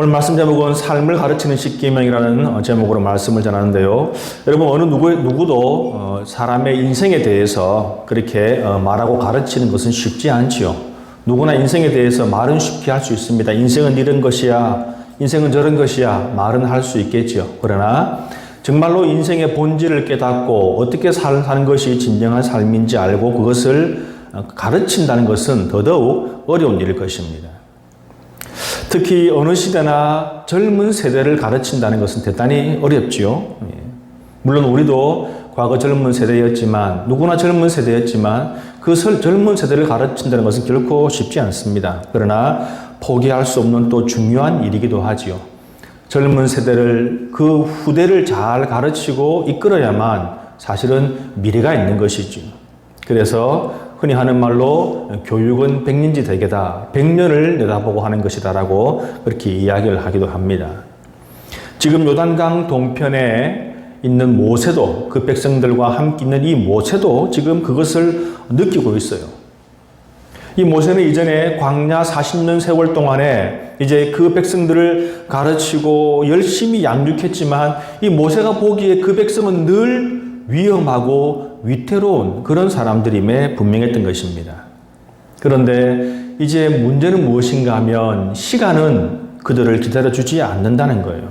오늘 말씀 제목은 삶을 가르치는 십계명이라는 제목으로 말씀을 전하는데요. 여러분 어느 누구도 사람의 인생에 대해서 그렇게 말하고 가르치는 것은 쉽지 않지요. 누구나 인생에 대해서 말은 쉽게 할 수 있습니다. 인생은 이런 것이야, 인생은 저런 것이야 말은 할 수 있겠죠. 그러나 정말로 인생의 본질을 깨닫고 어떻게 사는 것이 진정한 삶인지 알고 그것을 가르친다는 것은 더더욱 어려운 일일 것입니다. 특히 어느 시대나 젊은 세대를 가르친다는 것은 대단히 어렵지요. 물론 우리도 과거 젊은 세대였지만, 누구나 젊은 세대였지만 그 젊은 세대를 가르친다는 것은 결코 쉽지 않습니다. 그러나 포기할 수 없는 또 중요한 일이기도 하지요. 젊은 세대를, 그 후대를 잘 가르치고 이끌어야만 사실은 미래가 있는 것이죠. 그래서 흔히 하는 말로 교육은 백년지 대계다. 100년을 내다보고 하는 것이다 라고 그렇게 이야기를 하기도 합니다. 지금 요단강 동편에 있는 모세도, 그 백성들과 함께 있는 이 모세도 지금 그것을 느끼고 있어요. 이 모세는 이전에 광야 40년 세월 동안에 이제 그 백성들을 가르치고 열심히 양육했지만 이 모세가 보기에 그 백성은 늘 위험하고 위태로운 그런 사람들임에 분명했던 것입니다. 그런데 이제 문제는 무엇인가 하면 시간은 그들을 기다려주지 않는다는 거예요.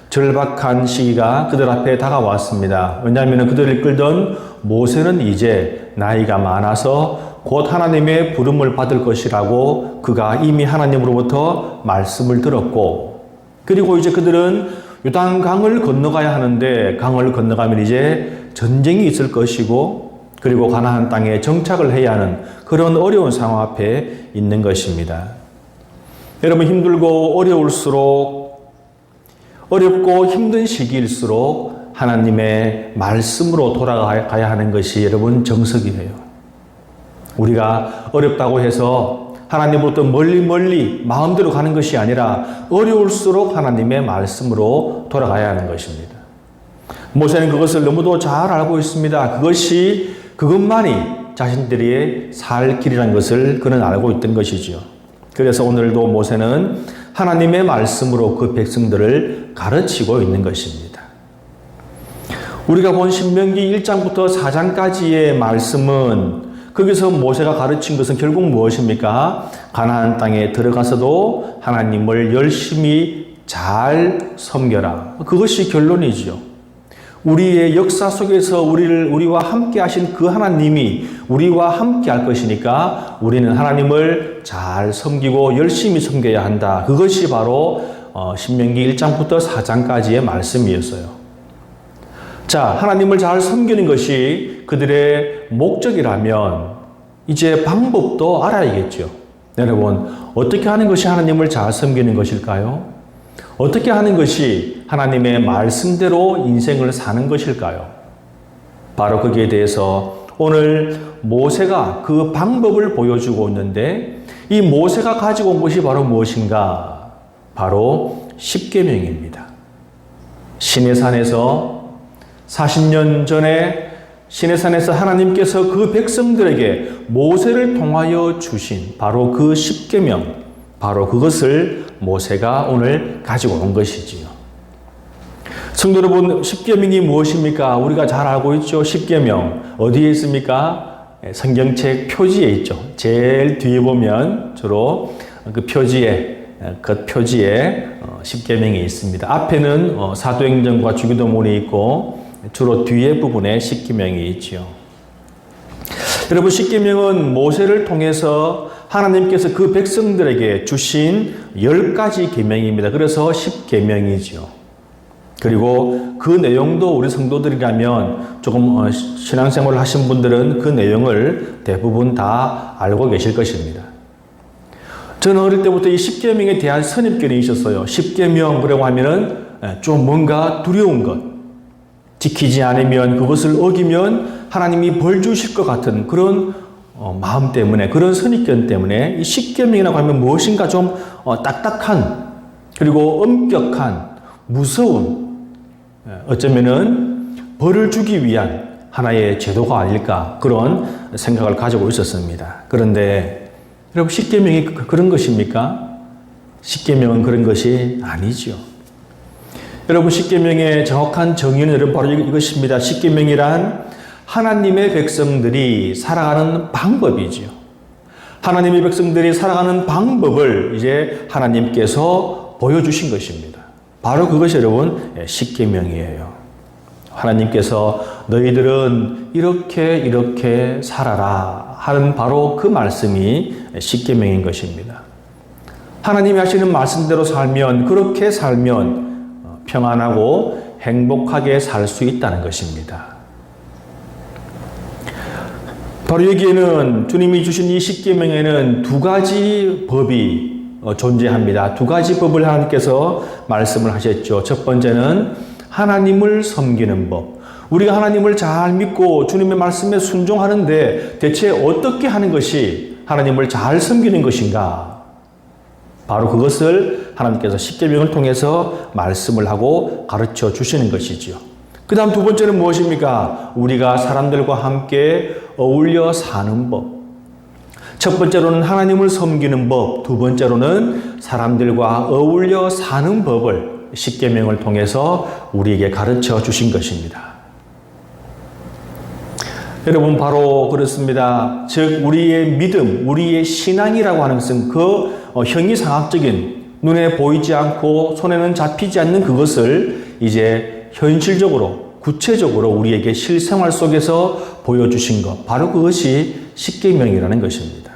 절박한 시기가 그들 앞에 다가왔습니다. 왜냐하면 그들을 끌던 모세는 이제 나이가 많아서 곧 하나님의 부름을 받을 것이라고 그가 이미 하나님으로부터 말씀을 들었고, 그리고 이제 그들은 요단강을 건너가야 하는데 강을 건너가면 이제 전쟁이 있을 것이고, 그리고 가나안 땅에 정착을 해야 하는 그런 어려운 상황 앞에 있는 것입니다. 여러분, 힘들고 어렵고 힘든 시기일수록 하나님의 말씀으로 돌아가야 하는 것이 여러분 정석이에요. 우리가 어렵다고 해서 하나님으로부터 멀리 마음대로 가는 것이 아니라 어려울수록 하나님의 말씀으로 돌아가야 하는 것입니다. 모세는 그것을 너무도 잘 알고 있습니다. 그것만이 자신들이 살 길이라는 것을 그는 알고 있던 것이죠. 그래서 오늘도 모세는 하나님의 말씀으로 그 백성들을 가르치고 있는 것입니다. 우리가 본 신명기 1장부터 4장까지의 말씀은 거기서 모세가 가르친 것은 결국 무엇입니까? 가나안 땅에 들어가서도 하나님을 열심히 잘 섬겨라. 그것이 결론이죠. 우리의 역사 속에서 우리와 함께 하신 그 하나님이 우리와 함께 할 것이니까 우리는 하나님을 잘 섬기고 열심히 섬겨야 한다. 그것이 바로 신명기 1장부터 4장까지의 말씀이었어요. 자, 하나님을 잘 섬기는 것이 그들의 목적이라면 이제 방법도 알아야겠죠. 여러분, 어떻게 하는 것이 하나님을 잘 섬기는 것일까요? 어떻게 하는 것이 하나님의 말씀대로 인생을 사는 것일까요? 바로 거기에 대해서 오늘 모세가 그 방법을 보여주고 있는데, 이 모세가 가지고 온 것이 바로 무엇인가? 바로 십계명입니다. 시내산에서 40년 전에 시내산에서 하나님께서 그 백성들에게 모세를 통하여 주신 바로 그 십계명, 바로 그것을 모세가 오늘 가지고 온 것이지요. 성도 여러분, 십계명이 무엇입니까? 우리가 잘 알고 있죠. 십계명 어디에 있습니까? 성경책 표지에 있죠. 제일 뒤에 보면 주로 그 표지에 십계명이 있습니다. 앞에는 사도행전과 주기도문이 있고 주로 뒤에 부분에 십계명이 있지요. 여러분, 십계명은 모세를 통해서 하나님께서 그 백성들에게 주신 10가지 계명입니다. 그래서 십계명이지요. 그리고 그 내용도 우리 성도들이라면 조금 신앙생활을 하신 분들은 그 내용을 대부분 다 알고 계실 것입니다. 저는 어릴 때부터 이 십계명에 대한 선입견이 있었어요. 십계명 그러고 하면은 좀 뭔가 두려운 것, 지키지 않으면, 그것을 어기면 하나님이 벌 주실 것 같은 그런 마음 때문에, 그런 선입견 때문에 이 십계명이라고 하면 무엇인가 좀 딱딱한, 그리고 엄격한, 무서운, 어쩌면은 벌을 주기 위한 하나의 제도가 아닐까, 그런 생각을 가지고 있었습니다. 그런데 여러분, 십계명이 그런 것입니까? 십계명은 그런 것이 아니죠. 여러분, 십계명의 정확한 정의는 여러분 바로 이것입니다. 십계명이란 하나님의 백성들이 살아가는 방법이지요. 하나님의 백성들이 살아가는 방법을 이제 하나님께서 보여주신 것입니다. 바로 그것이 여러분 십계명이에요. 하나님께서 너희들은 이렇게 살아라 하는 바로 그 말씀이 십계명인 것입니다. 하나님이 하시는 말씀대로 살면, 그렇게 살면 평안하고 행복하게 살 수 있다는 것입니다. 바로 여기에는 주님이 주신 이 십계명에는 두 가지 법이 존재합니다. 두 가지 법을 하나님께서 말씀을 하셨죠. 첫 번째는 하나님을 섬기는 법. 우리가 하나님을 잘 믿고 주님의 말씀에 순종하는데 대체 어떻게 하는 것이 하나님을 잘 섬기는 것인가? 바로 그것을 하나님께서 십계명을 통해서 말씀을 하고 가르쳐 주시는 것이지요. 그 다음 두 번째는 무엇입니까? 우리가 사람들과 함께 어울려 사는 법. 첫 번째로는 하나님을 섬기는 법, 두 번째로는 사람들과 어울려 사는 법을 십계명을 통해서 우리에게 가르쳐 주신 것입니다. 여러분, 바로 그렇습니다. 즉 우리의 믿음, 우리의 신앙이라고 하는 것은 그 형이상학적인, 눈에 보이지 않고 손에는 잡히지 않는 그것을 이제 현실적으로, 구체적으로 우리에게 실생활 속에서 보여주신 것, 바로 그것이 십계명이라는 것입니다.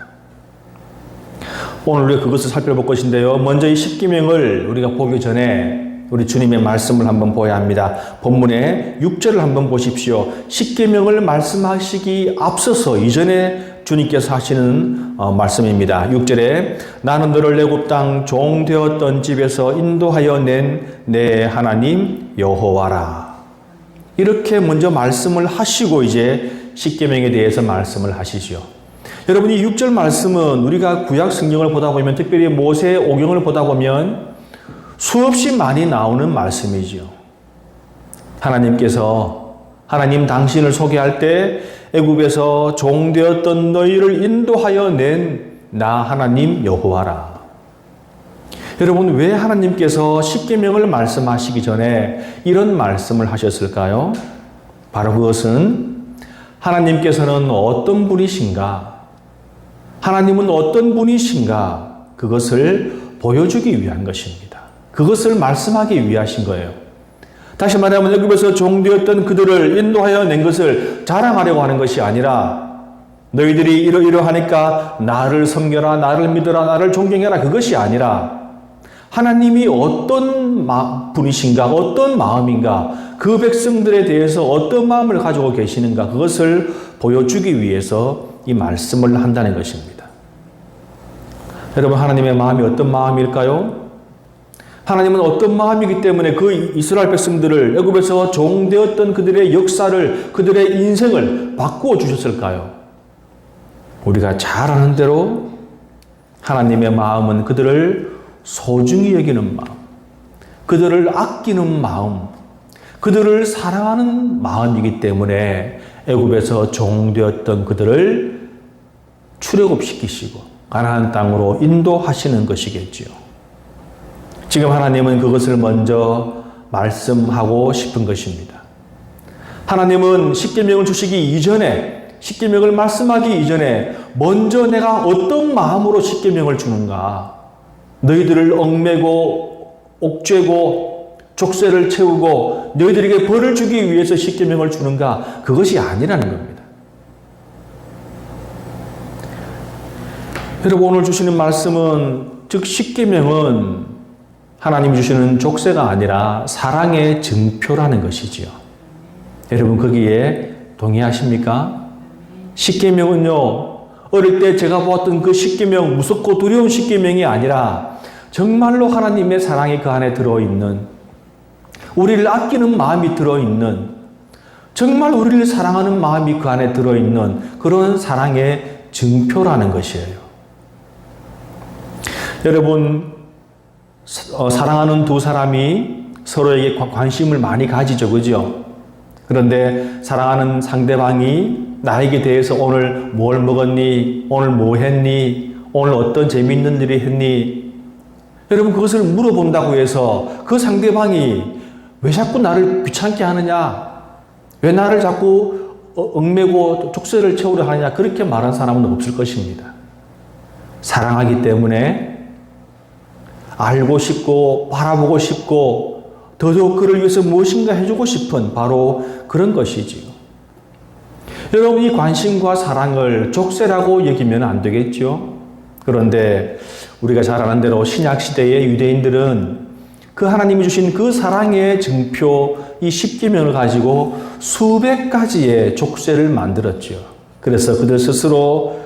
오늘 우리가 그것을 살펴볼 것인데요. 먼저 이 십계명을 우리가 보기 전에 우리 주님의 말씀을 한번 보아야 합니다. 본문의 6절을 한번 보십시오. 십계명을 말씀하시기 앞서서 이전에 주님께서 하시는 말씀입니다. 6절에 나는 너를 애굽 땅 종 되었던 집에서 인도하여 낸 내 하나님 여호와라. 이렇게 먼저 말씀을 하시고 이제 십계명에 대해서 말씀을 하시죠. 여러분, 이 6절 말씀은 우리가 구약 성경을 보다 보면, 특별히 모세 오경을 보다 보면 수없이 많이 나오는 말씀이지요. 하나님 당신을 소개할 때 애굽에서 종되었던 너희를 인도하여 낸 나 하나님 여호와라. 여러분, 왜 하나님께서 십계명을 말씀하시기 전에 이런 말씀을 하셨을까요? 바로 그것은 하나님께서는 어떤 분이신가, 하나님은 어떤 분이신가, 그것을 보여주기 위한 것입니다. 그것을 말씀하기 위하신 거예요. 다시 말하면 애굽에서 종되었던 그들을 인도하여 낸 것을 자랑하려고 하는 것이 아니라, 너희들이 이러하니까 나를 섬겨라, 나를 믿어라, 나를 존경해라, 그것이 아니라 하나님이 어떤 분이신가, 어떤 마음인가, 그 백성들에 대해서 어떤 마음을 가지고 계시는가, 그것을 보여주기 위해서 이 말씀을 한다는 것입니다. 여러분, 하나님의 마음이 어떤 마음일까요? 하나님은 어떤 마음이기 때문에 그 이스라엘 백성들을 애굽에서 종되었던 그들의 역사를, 그들의 인생을 바꾸어 주셨을까요? 우리가 잘 아는 대로 하나님의 마음은 그들을 소중히 여기는 마음, 그들을 아끼는 마음, 그들을 사랑하는 마음이기 때문에 애굽에서 종되었던 그들을 출애굽시키시고 가나안 땅으로 인도하시는 것이겠지요. 지금 하나님은 그것을 먼저 말씀하고 싶은 것입니다. 하나님은 십계명을 주시기 이전에, 십계명을 말씀하기 이전에 먼저 내가 어떤 마음으로 십계명을 주는가, 너희들을 얽매고 옥죄고 족쇄를 채우고 너희들에게 벌을 주기 위해서 십계명을 주는가, 그것이 아니라는 겁니다. 여러분, 오늘 주시는 말씀은, 즉 십계명은 하나님이 주시는 족쇄가 아니라 사랑의 증표라는 것이지요. 여러분, 거기에 동의하십니까? 십계명은요, 어릴 때 제가 보았던 그 십계명, 무섭고 두려운 십계명이 아니라 정말로 하나님의 사랑이 그 안에 들어있는, 우리를 아끼는 마음이 들어있는, 정말 우리를 사랑하는 마음이 그 안에 들어있는 그런 사랑의 증표라는 것이에요. 여러분, 사랑하는 두 사람이 서로에게 관심을 많이 가지죠, 그죠? 그런데 사랑하는 상대방이 나에게 대해서 오늘 뭘 먹었니? 오늘 뭐 했니? 오늘 어떤 재미있는 일이 했니? 여러분, 그것을 물어본다고 해서 그 상대방이 왜 자꾸 나를 귀찮게 하느냐? 왜 나를 자꾸 얽매고 족쇄를 채우려 하느냐? 그렇게 말하는 사람은 없을 것입니다. 사랑하기 때문에 알고 싶고 바라보고 싶고 더더욱 그를 위해서 무엇인가 해주고 싶은 바로 그런 것이지요. 여러분, 이 관심과 사랑을 족쇄라고 여기면 안 되겠죠. 그런데 우리가 잘 아는 대로 신약시대의 유대인들은 그 하나님이 주신 그 사랑의 증표 이 십계명을 가지고 수백 가지의 족쇄를 만들었죠. 그래서 그들 스스로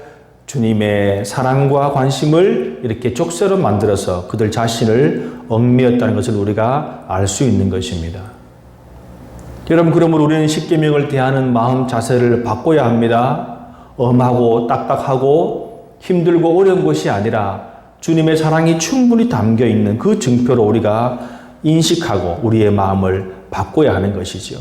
주님의 사랑과 관심을 이렇게 족쇄로 만들어서 그들 자신을 얽매였다는 것을 우리가 알 수 있는 것입니다. 여러분, 그러므로 우리는 십계명을 대하는 마음 자세를 바꿔야 합니다. 엄하고 딱딱하고 힘들고 어려운 것이 아니라 주님의 사랑이 충분히 담겨 있는 그 증표로 우리가 인식하고 우리의 마음을 바꿔야 하는 것이죠.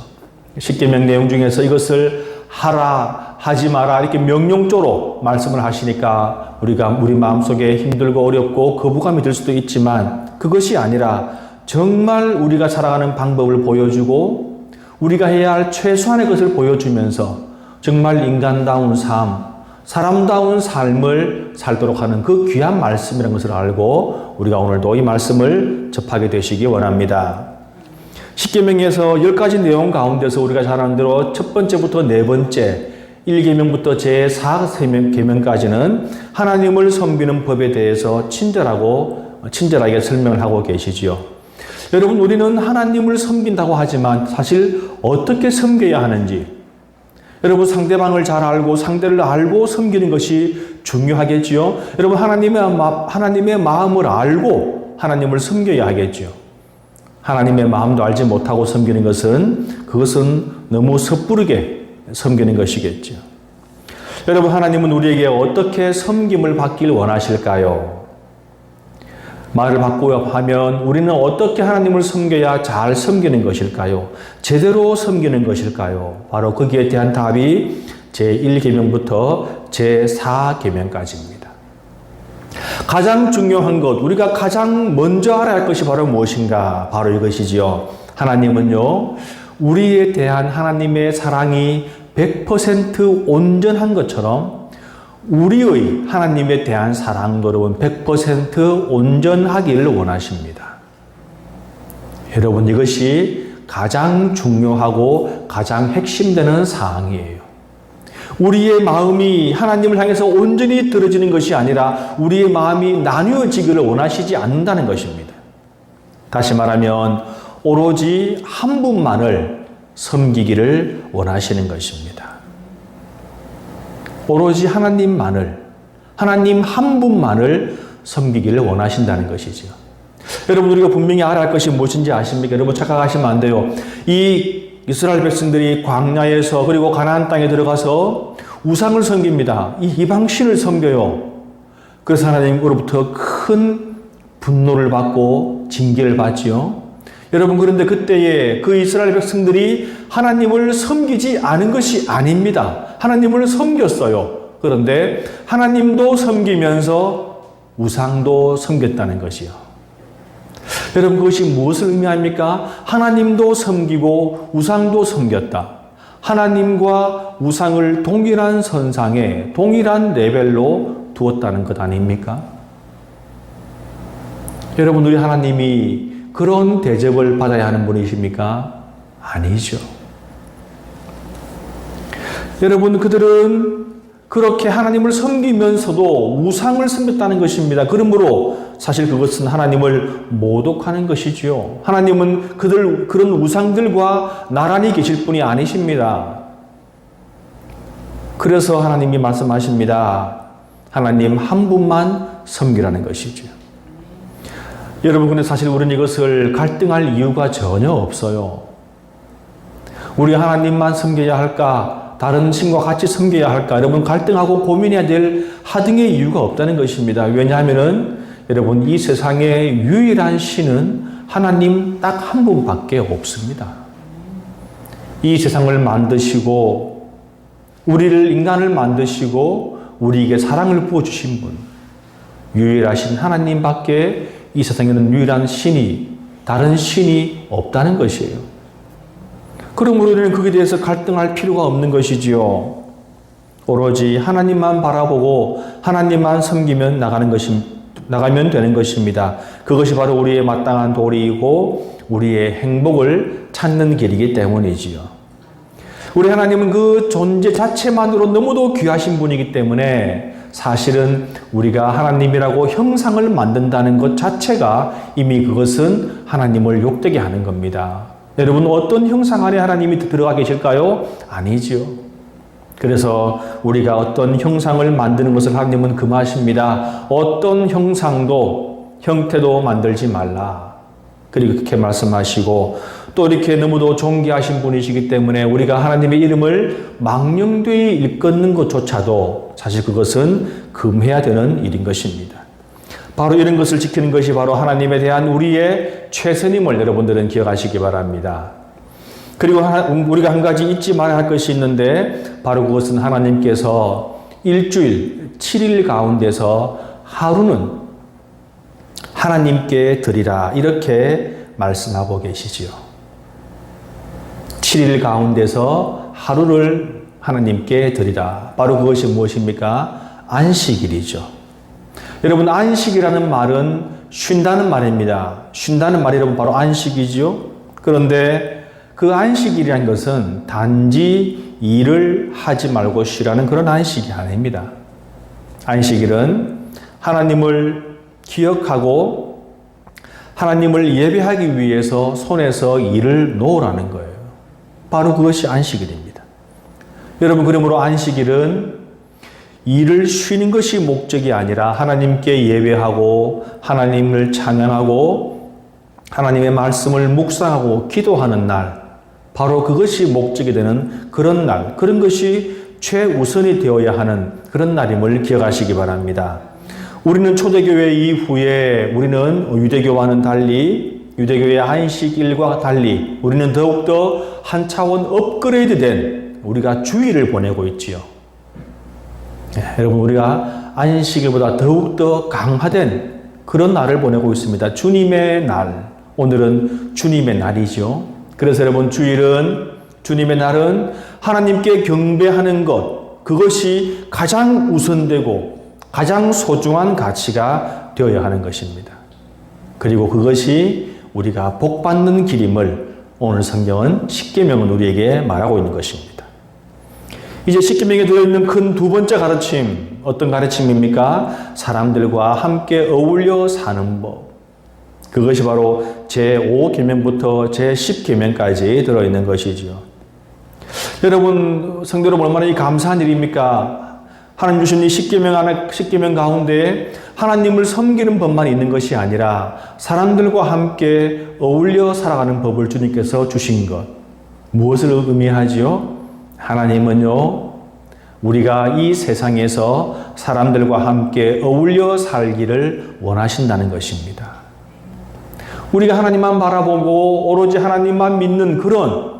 십계명 내용 중에서 이것을 하라, 하지 마라 이렇게 명령조로 말씀을 하시니까 우리가 우리 마음속에 힘들고 어렵고 거부감이 들 수도 있지만 그것이 아니라 정말 우리가 살아가는 방법을 보여주고 우리가 해야 할 최소한의 것을 보여주면서 정말 인간다운 삶, 사람다운 삶을 살도록 하는 그 귀한 말씀이라는 것을 알고 우리가 오늘도 이 말씀을 접하게 되시기 원합니다. 십계명에서 10가지 내용 가운데서 우리가 잘 아는 대로 첫 번째부터 네 번째 1계명부터 제4계명까지는 하나님을 섬기는 법에 대해서 친절하게 설명을 하고 계시지요. 여러분, 우리는 하나님을 섬긴다고 하지만 사실 어떻게 섬겨야 하는지, 여러분, 상대방을 잘 알고 상대를 알고 섬기는 것이 중요하겠지요. 여러분, 하나님의 마음을 알고 하나님을 섬겨야 하겠죠. 하나님의 마음도 알지 못하고 섬기는 그것은 너무 섣부르게 섬기는 것이겠죠. 여러분, 하나님은 우리에게 어떻게 섬김을 받길 원하실까요? 말을 바꾸어 하면 우리는 어떻게 하나님을 섬겨야 잘 섬기는 것일까요? 제대로 섬기는 것일까요? 바로 거기에 대한 답이 제1계명부터 제4계명까지입니다. 가장 중요한 것, 우리가 가장 먼저 알아야 할 것이 바로 무엇인가? 바로 이것이지요. 하나님은요, 우리에 대한 하나님의 사랑이 100% 온전한 것처럼 우리의 하나님에 대한 사랑도 여러분 100% 온전하기를 원하십니다. 여러분, 이것이 가장 중요하고 가장 핵심되는 사항이에요. 우리의 마음이 하나님을 향해서 온전히 들어지는 것이 아니라 우리의 마음이 나뉘어지기를 원하시지 않는다는 것입니다. 다시 말하면 오로지 한 분만을 섬기기를 원하시는 것입니다. 오로지 하나님 한 분만을 섬기기를 원하신다는 것이죠. 여러분, 우리가 분명히 알아야 할 것이 무엇인지 아십니까? 여러분, 착각하시면 안 돼요. 이 이스라엘 백성들이 광야에서 그리고 가나안 땅에 들어가서 우상을 섬깁니다. 이 이방신을 섬겨요. 그래서 하나님으로부터 큰 분노를 받고 징계를 받지요. 여러분, 그런데 그때에 그 이스라엘 백성들이 하나님을 섬기지 않은 것이 아닙니다. 하나님을 섬겼어요. 그런데 하나님도 섬기면서 우상도 섬겼다는 것이요. 여러분, 그것이 무엇을 의미합니까? 하나님도 섬기고 우상도 섬겼다. 하나님과 우상을 동일한 선상에 동일한 레벨로 두었다는 것 아닙니까? 여러분, 우리 하나님이 그런 대접을 받아야 하는 분이십니까? 아니죠. 여러분, 그들은 그렇게 하나님을 섬기면서도 우상을 섬겼다는 것입니다. 그러므로 사실 그것은 하나님을 모독하는 것이지요. 하나님은 그런 우상들과 나란히 계실 분이 아니십니다. 그래서 하나님이 말씀하십니다. 하나님 한 분만 섬기라는 것이죠. 여러분, 근데 사실 우리는 이것을 갈등할 이유가 전혀 없어요. 우리 하나님만 섬겨야 할까? 다른 신과 같이 섬겨야 할까? 여러분, 갈등하고 고민해야 될 하등의 이유가 없다는 것입니다. 왜냐하면은 여러분, 이 세상의 유일한 신은 하나님 딱 한 분밖에 없습니다. 이 세상을 만드시고 인간을 만드시고 우리에게 사랑을 부어주신 분, 유일하신 하나님밖에 이 세상에는 유일한 신이, 다른 신이 없다는 것이에요. 그러므로 우리는 거기에 대해서 갈등할 필요가 없는 것이지요. 오로지 하나님만 바라보고 하나님만 섬기면 나가면 되는 것입니다. 그것이 바로 우리의 마땅한 도리이고 우리의 행복을 찾는 길이기 때문이지요. 우리 하나님은 그 존재 자체만으로 너무도 귀하신 분이기 때문에 사실은 우리가 하나님이라고 형상을 만든다는 것 자체가 이미 그것은 하나님을 욕되게 하는 겁니다. 여러분, 어떤 형상 안에 하나님이 들어가 계실까요? 아니지요. 그래서 우리가 어떤 형상을 만드는 것을 하나님은 금하십니다. 어떤 형상도 형태도 만들지 말라. 그리고 그렇게 말씀하시고 또 이렇게 너무도 존귀하신 분이시기 때문에 우리가 하나님의 이름을 망령되이 일컫는 것조차도 사실 그것은 금해야 되는 일인 것입니다. 바로 이런 것을 지키는 것이 바로 하나님에 대한 우리의 최선임을 여러분들은 기억하시기 바랍니다. 그리고 우리가 한 가지 잊지 말아야 할 것이 있는데 바로 그것은 하나님께서 일주일 7일 가운데서 하루는 하나님께 드리라 이렇게 말씀하고 계시지요. 7일 가운데서 하루를 하나님께 드리라. 바로 그것이 무엇입니까? 안식일이죠. 여러분, 안식이라는 말은 쉰다는 말입니다. 쉰다는 말이 여러분 바로 안식이지요. 그런데 그 안식일이라는 것은 단지 일을 하지 말고 쉬라는 그런 안식이 아닙니다. 안식일은 하나님을 기억하고 하나님을 예배하기 위해서 손에서 일을 놓으라는 거예요. 바로 그것이 안식일입니다. 여러분, 그러므로 안식일은 일을 쉬는 것이 목적이 아니라 하나님께 예배하고 하나님을 찬양하고 하나님의 말씀을 묵상하고 기도하는 날, 바로 그것이 목적이 되는 그런 날, 그런 것이 최우선이 되어야 하는 그런 날임을 기억하시기 바랍니다. 우리는 초대교회 이후에 우리는 유대교와는 달리 유대교의 안식일과 달리 우리는 더욱더 한 차원 업그레이드된 우리가 주일을 보내고 있지요. 여러분, 우리가 안식일보다 더욱더 강화된 그런 날을 보내고 있습니다. 주님의 날, 오늘은 주님의 날이죠. 그래서 여러분, 주님의 날은 하나님께 경배하는 것, 그것이 가장 우선되고 가장 소중한 가치가 되어야 하는 것입니다. 그리고 그것이 우리가 복받는 길임을 오늘 성경은 십계명은 우리에게 말하고 있는 것입니다. 이제 십계명에 들어있는 큰 두 번째 가르침, 어떤 가르침입니까? 사람들과 함께 어울려 사는 법. 그것이 바로 제5계명부터 제10계명까지 들어있는 것이지요. 여러분, 성도 여러분, 얼마나 이 감사한 일입니까? 하나님 주신 이 10계명 가운데 하나님을 섬기는 법만 있는 것이 아니라 사람들과 함께 어울려 살아가는 법을 주님께서 주신 것. 무엇을 의미하지요? 하나님은요, 우리가 이 세상에서 사람들과 함께 어울려 살기를 원하신다는 것입니다. 우리가 하나님만 바라보고 오로지 하나님만 믿는 그런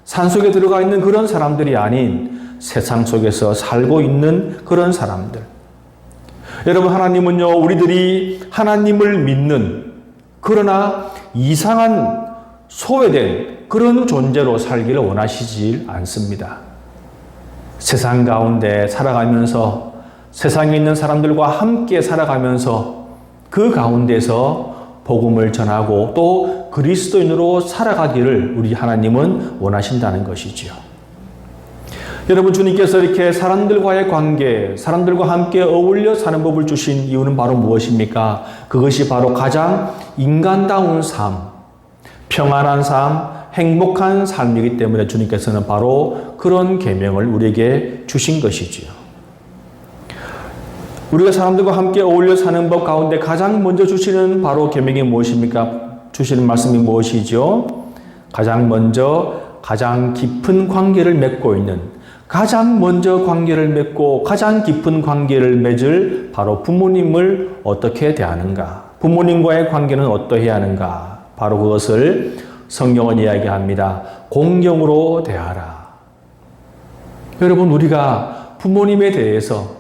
산속에 들어가 있는 그런 사람들이 아닌 세상 속에서 살고 있는 그런 사람들. 여러분, 하나님은요, 우리들이 하나님을 믿는 그러나 이상한 소외된 그런 존재로 살기를 원하시지 않습니다. 세상 가운데 살아가면서 세상에 있는 사람들과 함께 살아가면서 그 가운데서 복음을 전하고 또 그리스도인으로 살아가기를 우리 하나님은 원하신다는 것이지요. 여러분, 주님께서 이렇게 사람들과의 관계, 사람들과 함께 어울려 사는 법을 주신 이유는 바로 무엇입니까? 그것이 바로 가장 인간다운 삶, 평안한 삶, 행복한 삶이기 때문에 주님께서는 바로 그런 계명을 우리에게 주신 것이지요. 우리가 사람들과 함께 어울려 사는 법 가운데 가장 먼저 주시는 바로 계명이 무엇입니까? 주시는 말씀이 무엇이죠? 가장 먼저 가장 깊은 관계를 맺고 있는, 가장 먼저 관계를 맺고 가장 깊은 관계를 맺을 바로 부모님을 어떻게 대하는가? 부모님과의 관계는 어떠해야 하는가? 바로 그것을 성경은 이야기합니다. 공경으로 대하라. 여러분, 우리가 부모님에 대해서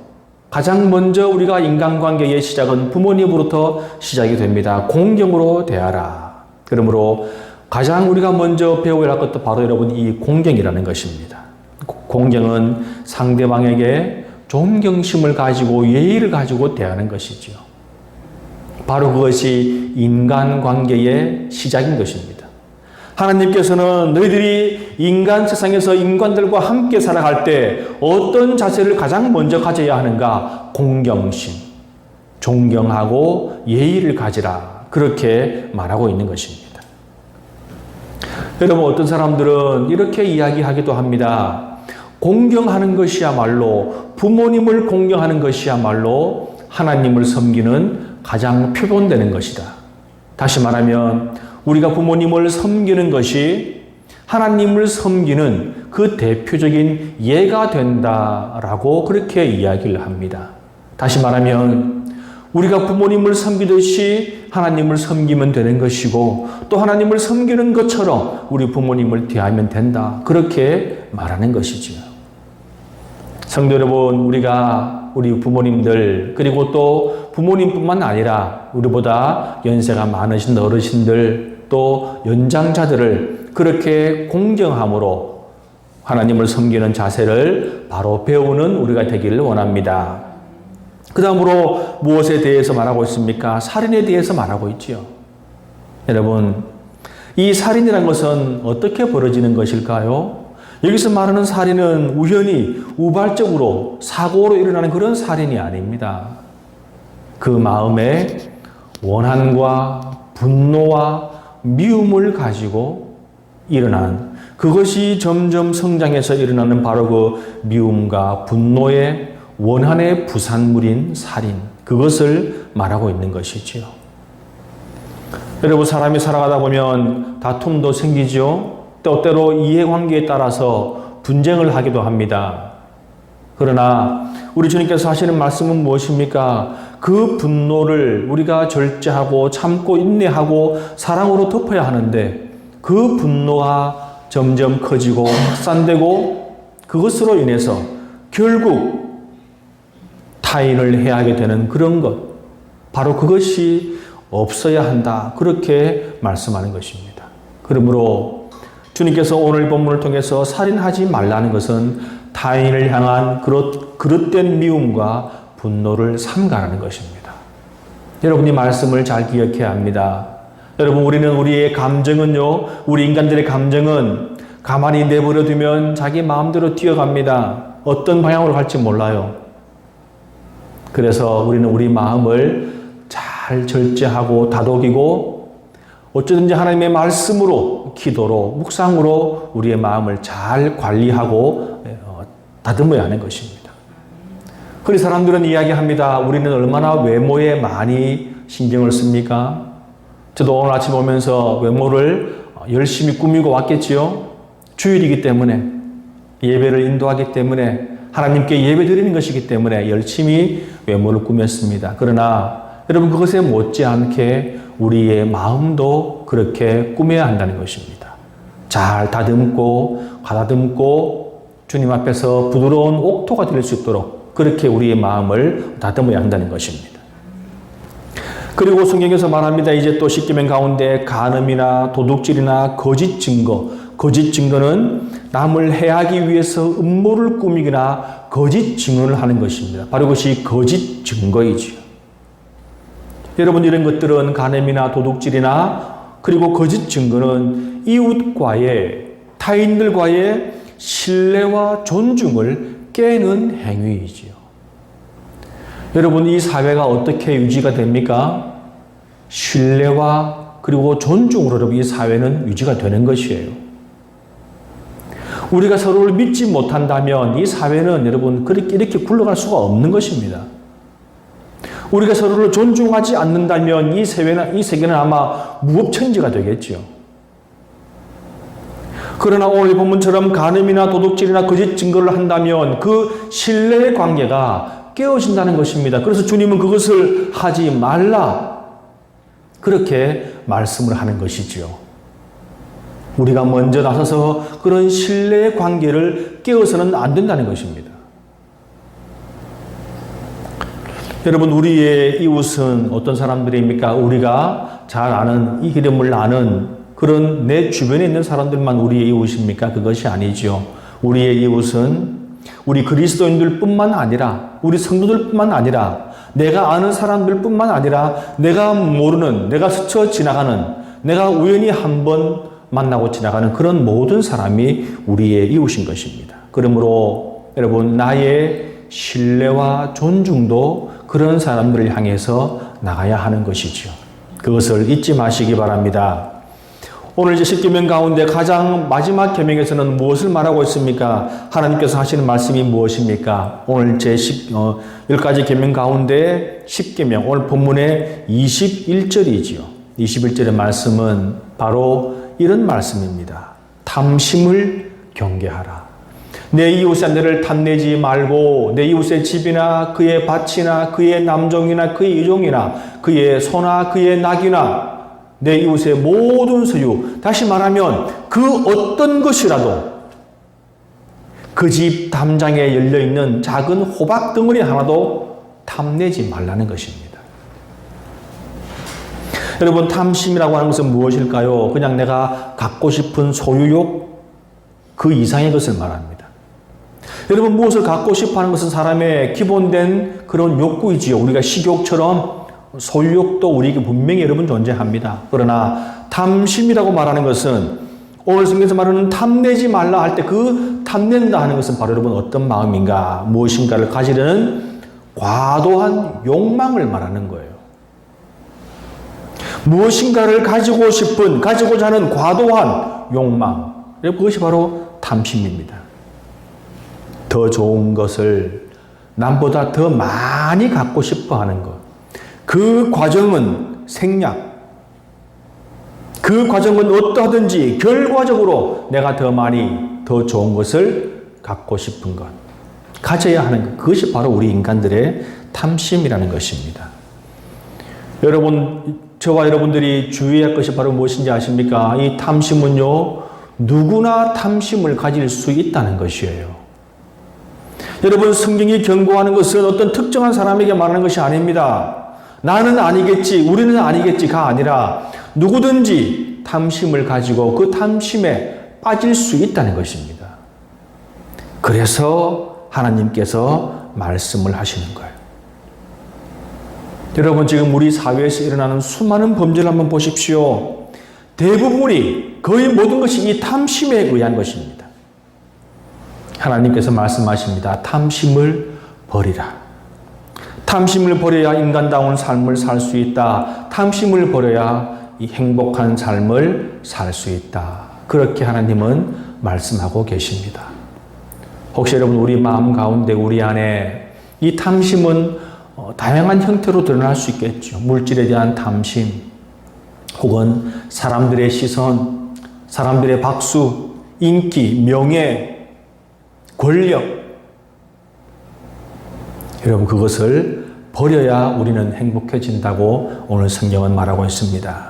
가장 먼저 우리가 인간관계의 시작은 부모님으로부터 시작이 됩니다. 공경으로 대하라. 그러므로 가장 우리가 먼저 배워야 할 것도 바로 여러분 이 공경이라는 것입니다. 공경은 상대방에게 존경심을 가지고 예의를 가지고 대하는 것이죠. 바로 그것이 인간관계의 시작인 것입니다. 하나님께서는 너희들이 인간 세상에서 인간들과 함께 살아갈 때 어떤 자세를 가장 먼저 가져야 하는가? 공경심, 존경하고 예의를 가지라. 그렇게 말하고 있는 것입니다. 여러분, 어떤 사람들은 이렇게 이야기하기도 합니다. 공경하는 것이야말로, 부모님을 공경하는 것이야말로 하나님을 섬기는 가장 표본되는 것이다. 다시 말하면 우리가 부모님을 섬기는 것이 하나님을 섬기는 그 대표적인 예가 된다라고 그렇게 이야기를 합니다. 다시 말하면 우리가 부모님을 섬기듯이 하나님을 섬기면 되는 것이고 또 하나님을 섬기는 것처럼 우리 부모님을 대하면 된다. 그렇게 말하는 것이지요. 성도 여러분, 우리가 우리 부모님들 그리고 또 부모님뿐만 아니라 우리보다 연세가 많으신 어르신들 또 연장자들을 그렇게 공경함으로 하나님을 섬기는 자세를 바로 배우는 우리가 되기를 원합니다. 그 다음으로 무엇에 대해서 말하고 있습니까? 살인에 대해서 말하고 있지요. 여러분, 이 살인이란 것은 어떻게 벌어지는 것일까요? 여기서 말하는 살인은 우연히 우발적으로 사고로 일어나는 그런 살인이 아닙니다. 그 마음에 원한과 분노와 미움을 가지고 일어난 그것이 점점 성장해서 일어나는 바로 그 미움과 분노의 원한의 부산물인 살인, 그것을 말하고 있는 것이지요. 여러분, 사람이 살아가다 보면 다툼도 생기죠. 때로 이해관계에 따라서 분쟁을 하기도 합니다. 그러나 우리 주님께서 하시는 말씀은 무엇입니까? 그 분노를 우리가 절제하고 참고 인내하고 사랑으로 덮어야 하는데 그 분노가 점점 커지고 확산되고 그것으로 인해서 결국 타인을 해하게 되는 그런 것, 바로 그것이 없어야 한다. 그렇게 말씀하는 것입니다. 그러므로 주님께서 오늘 본문을 통해서 살인하지 말라는 것은 타인을 향한 그릇된 미움과 분노를 삼가라는 것입니다. 여러분이 말씀을 잘 기억해야 합니다. 여러분, 우리의 감정은요, 우리 인간들의 감정은 가만히 내버려 두면 자기 마음대로 뛰어갑니다. 어떤 방향으로 갈지 몰라요. 그래서 우리는 우리 마음을 잘 절제하고 다독이고 어쩌든지 하나님의 말씀으로, 기도로, 묵상으로 우리의 마음을 잘 관리하고 다듬어야 하는 것입니다. 그래서 사람들은 이야기합니다. 우리는 얼마나 외모에 많이 신경을 씁니까? 저도 오늘 아침 오면서 외모를 열심히 꾸미고 왔겠지요. 주일이기 때문에, 예배를 인도하기 때문에, 하나님께 예배 드리는 것이기 때문에 열심히 외모를 꾸몄습니다. 그러나 여러분, 그것에 못지않게 우리의 마음도 그렇게 꾸며야 한다는 것입니다. 잘 다듬고 가다듬고 주님 앞에서 부드러운 옥토가 될 수 있도록 그렇게 우리의 마음을 다듬어야 한다는 것입니다. 그리고 성경에서 말합니다. 이제 또 십계명 가운데 간음이나 도둑질이나 거짓 증거는 남을 해하기 위해서 음모를 꾸미거나 거짓 증언을 하는 것입니다. 바로 그것이 거짓 증거이지요. 여러분, 이런 것들은 간음이나 도둑질이나 그리고 거짓 증거는 이웃과의, 타인들과의 신뢰와 존중을 깨는 행위이지요. 여러분, 이 사회가 어떻게 유지가 됩니까? 신뢰와 그리고 존중으로 여러분 이 사회는 유지가 되는 것이에요. 우리가 서로를 믿지 못한다면 이 사회는 여러분 이렇게 굴러갈 수가 없는 것입니다. 우리가 서로를 존중하지 않는다면 이 세계는 아마 무법천지가 되겠지요. 그러나 오늘 본문처럼 간음이나 도둑질이나 거짓 증거를 한다면 그 신뢰의 관계가 깨어진다는 것입니다. 그래서 주님은 그것을 하지 말라, 그렇게 말씀을 하는 것이지요. 우리가 먼저 나서서 그런 신뢰의 관계를 깨어서는 안 된다는 것입니다. 여러분, 우리의 이웃은 어떤 사람들입니까? 우리가 잘 아는, 이 이름을 아는 그런 내 주변에 있는 사람들만 우리의 이웃입니까? 그것이 아니죠. 우리의 이웃은 우리 그리스도인들뿐만 아니라, 우리 성도들뿐만 아니라, 내가 아는 사람들뿐만 아니라, 내가 모르는, 내가 스쳐 지나가는, 내가 우연히 한번 만나고 지나가는 그런 모든 사람이 우리의 이웃인 것입니다. 그러므로 여러분, 나의 신뢰와 존중도 그런 사람들을 향해서 나가야 하는 것이죠. 그것을 잊지 마시기 바랍니다. 오늘 이제 10계명 가운데 가장 마지막 계명에서는 무엇을 말하고 있습니까? 하나님께서 하시는 말씀이 무엇입니까? 오늘 제 10가지 계명 가운데 10계명, 오늘 본문의 21절이지요. 21절의 말씀은 바로 이런 말씀입니다. 탐심을 경계하라. 내 이웃의 안대를 탐내지 말고 내 이웃의 집이나 그의 밭이나 그의 남종이나 그의 여종이나 그의 소나 그의 낙이나 내 이웃의 모든 소유, 다시 말하면 그 어떤 것이라도 그 집 담장에 열려있는 작은 호박 덩어리 하나도 탐내지 말라는 것입니다. 여러분, 탐심이라고 하는 것은 무엇일까요? 그냥 내가 갖고 싶은 소유욕 그 이상의 것을 말합니다. 여러분, 무엇을 갖고 싶어 하는 것은 사람의 기본된 그런 욕구이지요. 우리가 식욕처럼 소유욕도 우리에게 분명히 여러분 존재합니다. 그러나 탐심이라고 말하는 것은 오늘 성경에서 말하는 탐내지 말라 할 때 그 탐낸다 하는 것은 바로 여러분 어떤 마음인가, 무엇인가를 가지려는 과도한 욕망을 말하는 거예요. 무엇인가를 가지고 싶은, 가지고자 하는 과도한 욕망, 그것이 바로 탐심입니다. 더 좋은 것을 남보다 더 많이 갖고 싶어 하는 것. 그 과정은 생략. 그 과정은 어떠하든지 결과적으로 내가 더 많이, 더 좋은 것을 갖고 싶은 것. 가져야 하는 것. 그것이 바로 우리 인간들의 탐심이라는 것입니다. 여러분, 저와 여러분들이 주의할 것이 바로 무엇인지 아십니까? 이 탐심은요, 누구나 탐심을 가질 수 있다는 것이에요. 여러분, 성경이 경고하는 것은 어떤 특정한 사람에게 말하는 것이 아닙니다. 나는 아니겠지, 우리는 아니겠지가 아니라 누구든지 탐심을 가지고 그 탐심에 빠질 수 있다는 것입니다. 그래서 하나님께서 말씀을 하시는 거예요. 여러분, 지금 우리 사회에서 일어나는 수많은 범죄를 한번 보십시오. 대부분이, 거의 모든 것이 이 탐심에 의한 것입니다. 하나님께서 말씀하십니다. 탐심을 버리라. 탐심을 버려야 인간다운 삶을 살 수 있다. 탐심을 버려야 이 행복한 삶을 살 수 있다. 그렇게 하나님은 말씀하고 계십니다. 혹시 여러분, 우리 마음 가운데, 우리 안에 이 탐심은 다양한 형태로 드러날 수 있겠죠. 물질에 대한 탐심, 혹은 사람들의 시선, 사람들의 박수, 인기, 명예, 권력. 여러분, 그것을 버려야 우리는 행복해진다고 오늘 성경은 말하고 있습니다.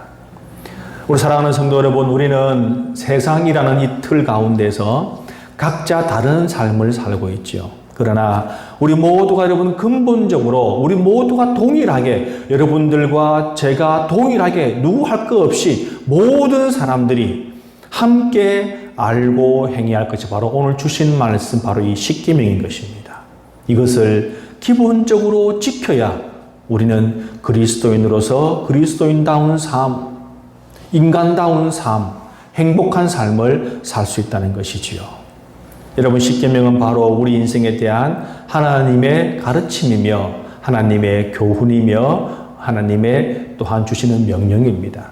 우리 사랑하는 성도 여러분, 우리는 세상이라는 이 틀 가운데서 각자 다른 삶을 살고 있죠. 그러나 우리 모두가 여러분 근본적으로 우리 모두가 동일하게, 여러분들과 제가 동일하게 누구 할 것 없이 모든 사람들이 함께 알고 행해야 할 것이 바로 오늘 주신 말씀, 바로 이 십계명인 것입니다. 이것을 기본적으로 지켜야 우리는 그리스도인으로서 그리스도인다운 삶, 인간다운 삶, 행복한 삶을 살 수 있다는 것이지요. 여러분, 십계명은 바로 우리 인생에 대한 하나님의 가르침이며 하나님의 교훈이며 하나님의 또한 주시는 명령입니다.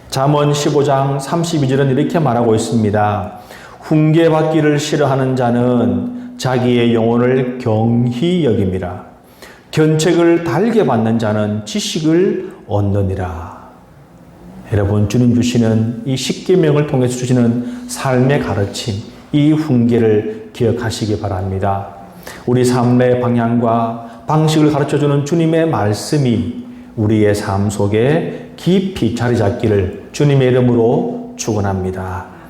잠언 15장 32절은 이렇게 말하고 있습니다. 훈계받기를 싫어하는 자는 자기의 영혼을 경히 여김이라. 견책을 달게 받는 자는 지식을 얻느니라. 여러분, 주님 주시는 이 십계명을 통해서 주시는 삶의 가르침, 이 훈계를 기억하시기 바랍니다. 우리 삶의 방향과 방식을 가르쳐주는 주님의 말씀이 우리의 삶 속에 깊이 자리 잡기를 주님의 이름으로 축원합니다.